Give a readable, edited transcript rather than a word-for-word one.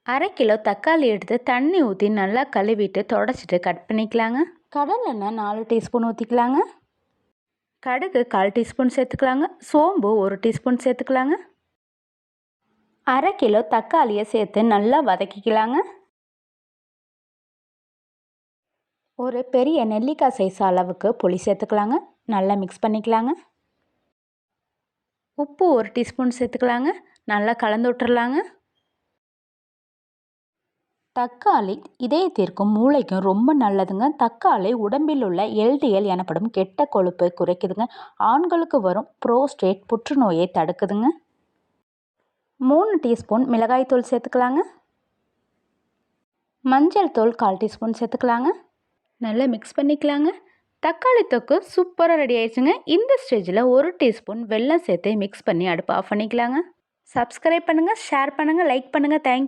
1/2 kilo தக்காளி எடுத்து தண்ணி ஊற்றி நல்லா கழுவிட்டு தொடச்சிட்டு கட் பண்ணிக்கலாங்க. கடலெண்ணெய் 4 டீஸ்பூன் ஊற்றிக்கலாங்க. கடுகு 1/4 டீஸ்பூன் சேர்த்துக்கலாங்க. சோம்பு 1 டீஸ்பூன் சேர்த்துக்கலாங்க. 1/2 கிலோ தக்காளியை சேர்த்து நல்லா வதக்கிக்கலாங்க. ஒரு பெரிய நெல்லிக்காய் சைஸ் அளவுக்கு புளி சேர்த்துக்கலாங்க. நல்லா மிக்ஸ் பண்ணிக்கலாங்க. உப்பு 1 டீஸ்பூன் சேர்த்துக்கலாங்க. நல்லா கலந்து விட்டுறலாங்க. தக்காளி இதயத்திற்கும் மூளைக்கும் ரொம்ப நல்லதுங்க. தக்காளி உடம்பில் உள்ள LDL எனப்படும் கெட்ட கொழுப்பை குறைக்குதுங்க. ஆண்களுக்கு வரும் புரோஸ்டேட் புற்றுநோயை தடுக்குதுங்க. 3 டீஸ்பூன் மிளகாய்த்தூள் சேர்த்துக்கலாங்க. மஞ்சள் தூள் 1/4 டீஸ்பூன் சேர்த்துக்கலாங்க. நல்லா மிக்ஸ் பண்ணிக்கலாங்க. தக்காளி தொக்கு சூப்பராக ரெடி ஆயிடுச்சுங்க. இந்த ஸ்டேஜில் 1 டீஸ்பூன் வெல்லம் சேர்த்து மிக்ஸ் பண்ணி அடுப்பு ஆஃப் பண்ணிக்கலாங்க. சப்ஸ்கிரைப் பண்ணுங்கள், ஷேர் பண்ணுங்கள், லைக் பண்ணுங்கள். தேங்க்யூ.